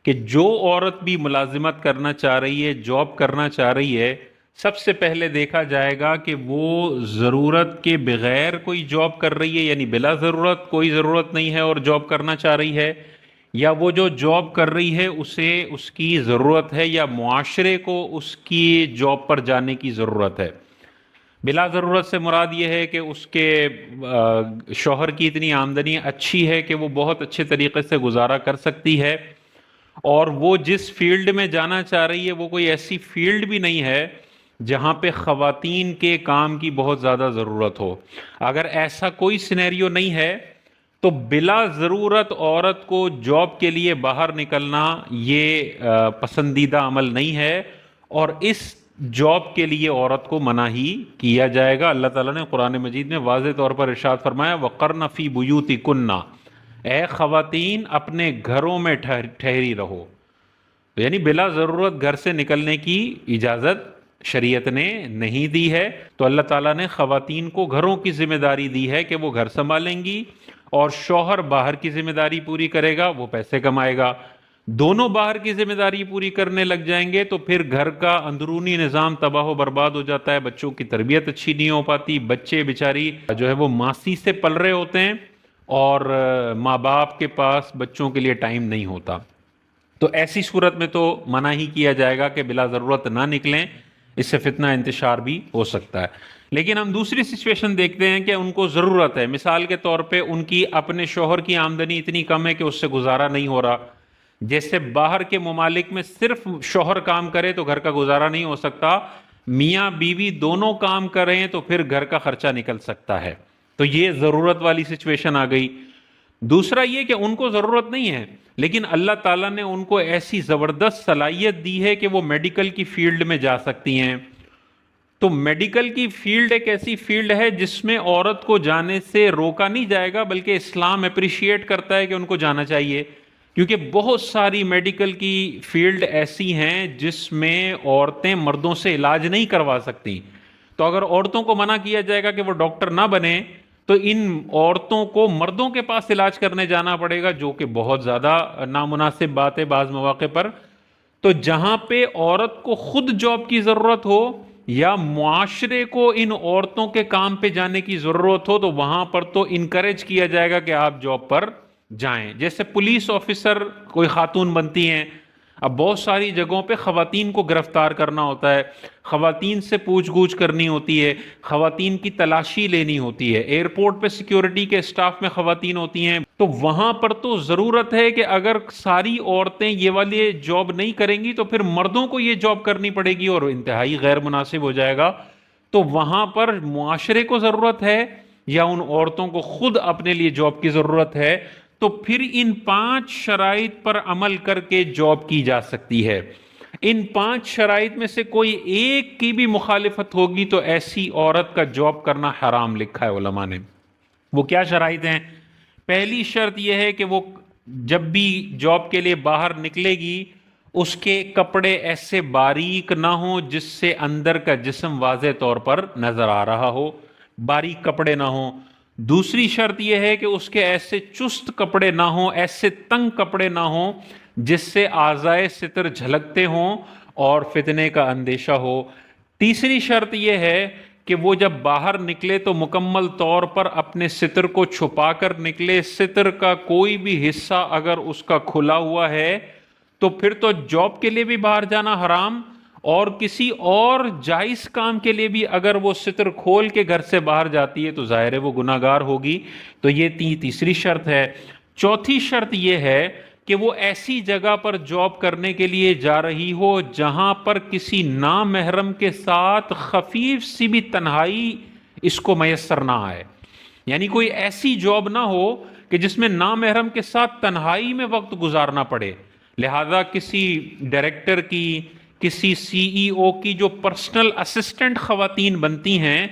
کہ جو عورت بھی ملازمت کرنا چاہ رہی ہے، جاب کرنا چاہ رہی ہے، سب سے پہلے دیکھا جائے گا کہ وہ ضرورت کے بغیر کوئی جاب کر رہی ہے، یعنی بلا ضرورت کوئی ضرورت نہیں ہے اور جاب کرنا چاہ رہی ہے، یا وہ جو جاب کر رہی ہے اسے اس کی ضرورت ہے، یا معاشرے کو اس کی جاب پر جانے کی ضرورت ہے۔ بلا ضرورت سے مراد یہ ہے کہ اس کے شوہر کی اتنی آمدنی اچھی ہے کہ وہ بہت اچھے طریقے سے گزارا کر سکتی ہے، اور وہ جس فیلڈ میں جانا چاہ رہی ہے وہ کوئی ایسی فیلڈ بھی نہیں ہے جہاں پہ خواتین کے کام کی بہت زیادہ ضرورت ہو۔ اگر ایسا کوئی سینیریو نہیں ہے تو بلا ضرورت عورت کو جاب کے لیے باہر نکلنا یہ پسندیدہ عمل نہیں ہے، اور اس جاب کے لیے عورت کو منع ہی کیا جائے گا۔ اللہ تعالیٰ نے قرآن مجید میں واضح طور پر ارشاد فرمایا وَقَرْنَ فِي بُيُوتِكُنَّ، اے خواتین اپنے گھروں میں ٹھہری رہو۔ یعنی بلا ضرورت گھر سے نکلنے کی اجازت شریعت نے نہیں دی ہے، تو اللہ تعالیٰ نے خواتین کو گھروں کی ذمہ داری دی ہے کہ وہ گھر سنبھالیں گی، اور شوہر باہر کی ذمہ داری پوری کرے گا، وہ پیسے کمائے گا۔ دونوں باہر کی ذمہ داری پوری کرنے لگ جائیں گے تو پھر گھر کا اندرونی نظام تباہ و برباد ہو جاتا ہے، بچوں کی تربیت اچھی نہیں ہو پاتی، بچے بیچاری جو ہے وہ ماسی سے پل رہے ہوتے ہیں، اور ماں باپ کے پاس بچوں کے لیے ٹائم نہیں ہوتا۔ تو ایسی صورت میں تو منع ہی کیا جائے گا کہ بلا ضرورت نہ نکلیں، اس سے فتنہ انتشار بھی ہو سکتا ہے۔ لیکن ہم دوسری سچویشن دیکھتے ہیں کہ ان کو ضرورت ہے، مثال کے طور پہ ان کی اپنے شوہر کی آمدنی اتنی کم ہے کہ اس سے گزارا نہیں ہو رہا۔ جیسے باہر کے ممالک میں صرف شوہر کام کرے تو گھر کا گزارا نہیں ہو سکتا، میاں بیوی دونوں کام کریں تو پھر گھر کا خرچہ نکل سکتا ہے، تو یہ ضرورت والی سچویشن آ گئی۔ دوسرا یہ کہ ان کو ضرورت نہیں ہے لیکن اللہ تعالیٰ نے ان کو ایسی زبردست صلاحیت دی ہے کہ وہ میڈیکل کی فیلڈ میں جا سکتی ہیں۔ تو میڈیکل کی فیلڈ ایک ایسی فیلڈ ہے جس میں عورت کو جانے سے روکا نہیں جائے گا، بلکہ اسلام اپریشیٹ کرتا ہے کہ ان کو جانا چاہیے، کیونکہ بہت ساری میڈیکل کی فیلڈ ایسی ہیں جس میں عورتیں مردوں سے علاج نہیں کروا سکتی۔ تو اگر عورتوں کو منع کیا جائے گا کہ وہ ڈاکٹر نہ بنیں تو ان عورتوں کو مردوں کے پاس علاج کرنے جانا پڑے گا، جو کہ بہت زیادہ نامناسب بات ہے بعض مواقع پر۔ تو جہاں پہ عورت کو خود جاب کی ضرورت ہو یا معاشرے کو ان عورتوں کے کام پہ جانے کی ضرورت ہو تو وہاں پر تو انکریج کیا جائے گا کہ آپ جاب پر جائیں۔ جیسے پولیس آفیسر کوئی خاتون بنتی ہیں، اب بہت ساری جگہوں پہ خواتین کو گرفتار کرنا ہوتا ہے، خواتین سے پوچھ گچھ کرنی ہوتی ہے، خواتین کی تلاشی لینی ہوتی ہے، ایئرپورٹ پہ سیکیورٹی کے اسٹاف میں خواتین ہوتی ہیں، تو وہاں پر تو ضرورت ہے کہ اگر ساری عورتیں یہ والی جاب نہیں کریں گی تو پھر مردوں کو یہ جاب کرنی پڑے گی اور انتہائی غیر مناسب ہو جائے گا۔ تو وہاں پر معاشرے کو ضرورت ہے یا ان عورتوں کو خود اپنے لیے جاب کی ضرورت ہے، تو پھر ان 5 شرائط پر عمل کر کے جاب کی جا سکتی ہے۔ ان 5 شرائط میں سے کوئی ایک کی بھی مخالفت ہوگی تو ایسی عورت کا جاب کرنا حرام لکھا ہے علماء نے۔ وہ کیا شرائط ہیں؟ پہلی شرط یہ ہے کہ وہ جب بھی جاب کے لیے باہر نکلے گی اس کے کپڑے ایسے باریک نہ ہوں جس سے اندر کا جسم واضح طور پر نظر آ رہا ہو، باریک کپڑے نہ ہوں۔ دوسری شرط یہ ہے کہ اس کے ایسے چست کپڑے نہ ہوں، ایسے تنگ کپڑے نہ ہوں جس سے اعضائے ستر جھلکتے ہوں اور فتنے کا اندیشہ ہو۔ تیسری شرط یہ ہے کہ وہ جب باہر نکلے تو مکمل طور پر اپنے ستر کو چھپا کر نکلے، ستر کا کوئی بھی حصہ اگر اس کا کھلا ہوا ہے تو پھر تو جاب کے لیے بھی باہر جانا حرام، اور کسی اور جائز کام کے لیے بھی اگر وہ ستر کھول کے گھر سے باہر جاتی ہے تو ظاہر ہے وہ گناہ گار ہوگی۔ تو یہ تیسری شرط ہے۔ چوتھی شرط یہ ہے کہ وہ ایسی جگہ پر جاب کرنے کے لیے جا رہی ہو جہاں پر کسی نامحرم کے ساتھ خفیف سی بھی تنہائی اس کو میسر نہ آئے، یعنی کوئی ایسی جاب نہ ہو کہ جس میں نامحرم کے ساتھ تنہائی میں وقت گزارنا پڑے۔ لہذا کسی ڈائریکٹر کی، کسی سی ای او کی جو پرسنل اسسٹنٹ خواتین بنتی ہیں،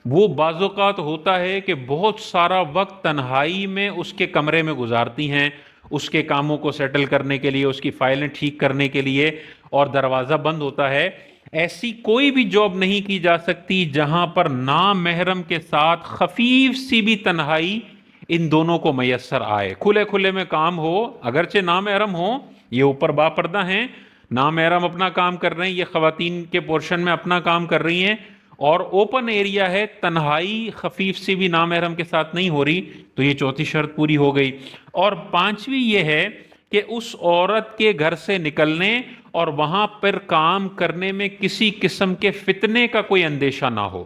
وہ بعض اوقات ہوتا ہے کہ بہت سارا وقت تنہائی میں اس کے کمرے میں گزارتی ہیں، اس کے کاموں کو سیٹل کرنے کے لیے، اس کی فائلیں ٹھیک کرنے کے لیے، اور دروازہ بند ہوتا ہے۔ ایسی کوئی بھی جاب نہیں کی جا سکتی جہاں پر نامحرم کے ساتھ خفیف سی بھی تنہائی ان دونوں کو میسر آئے۔ کھلے کھلے میں کام ہو، اگرچہ نامحرم ہو یہ اوپر باپردہ ہیں، نامحرم اپنا کام کر رہے ہیں، یہ خواتین کے پورشن میں اپنا کام کر رہی ہیں، اور اوپن ایریا ہے، تنہائی خفیف سے بھی نامحرم کے ساتھ نہیں ہو رہی، تو یہ چوتھی شرط پوری ہو گئی۔ اور پانچویں یہ ہے کہ اس عورت کے گھر سے نکلنے اور وہاں پر کام کرنے میں کسی قسم کے فتنے کا کوئی اندیشہ نہ ہو۔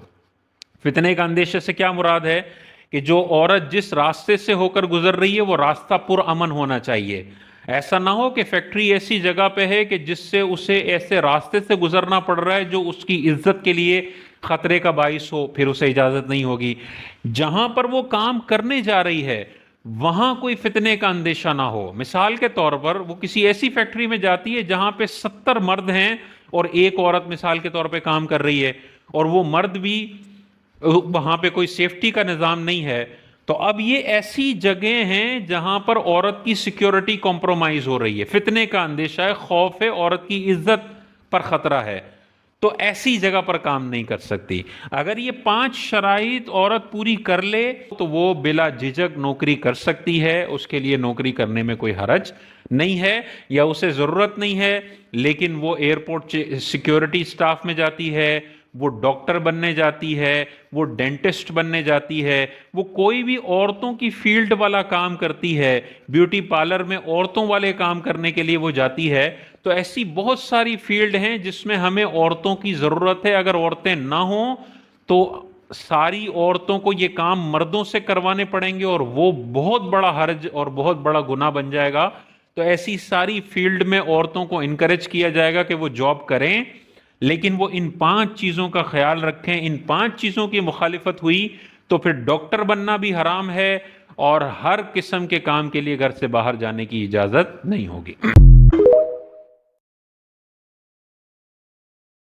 فتنے کا اندیشہ سے کیا مراد ہے کہ جو عورت جس راستے سے ہو کر گزر رہی ہے وہ راستہ پرامن ہونا چاہیے۔ ایسا نہ ہو کہ فیکٹری ایسی جگہ پہ ہے کہ جس سے اسے ایسے راستے سے گزرنا پڑ رہا ہے جو اس کی عزت کے لیے خطرے کا باعث ہو، پھر اسے اجازت نہیں ہوگی۔ جہاں پر وہ کام کرنے جا رہی ہے وہاں کوئی فتنے کا اندیشہ نہ ہو۔ مثال کے طور پر وہ کسی ایسی فیکٹری میں جاتی ہے جہاں پہ 70 مرد ہیں اور ایک عورت مثال کے طور پہ کام کر رہی ہے، اور وہ مرد بھی وہاں پہ کوئی سیفٹی کا نظام نہیں ہے، تو اب یہ ایسی جگہیں ہیں جہاں پر عورت کی سیکیورٹی کمپرومائز ہو رہی ہے، فتنے کا اندیشہ ہے، خوف ہے، عورت کی عزت پر خطرہ ہے، تو ایسی جگہ پر کام نہیں کر سکتی۔ اگر یہ 5 شرائط عورت پوری کر لے تو وہ بلا جھجک نوکری کر سکتی ہے، اس کے لیے نوکری کرنے میں کوئی حرج نہیں ہے یا اسے ضرورت نہیں ہے۔ لیکن وہ ایئرپورٹ سیکیورٹی سٹاف میں جاتی ہے، وہ ڈاکٹر بننے جاتی ہے، وہ ڈینٹسٹ بننے جاتی ہے، وہ کوئی بھی عورتوں کی فیلڈ والا کام کرتی ہے، بیوٹی پارلر میں عورتوں والے کام کرنے کے لیے وہ جاتی ہے، تو ایسی بہت ساری فیلڈ ہیں جس میں ہمیں عورتوں کی ضرورت ہے۔ اگر عورتیں نہ ہوں تو ساری عورتوں کو یہ کام مردوں سے کروانے پڑیں گے اور وہ بہت بڑا حرج اور بہت بڑا گناہ بن جائے گا۔ تو ایسی ساری فیلڈ میں عورتوں کو انکریج کیا جائے گا کہ وہ جاب کریں، لیکن وہ ان 5 چیزوں کا خیال رکھیں۔ ان 5 چیزوں کی مخالفت ہوئی تو پھر ڈاکٹر بننا بھی حرام ہے اور ہر قسم کے کام کے لیے گھر سے باہر جانے کی اجازت نہیں ہوگی۔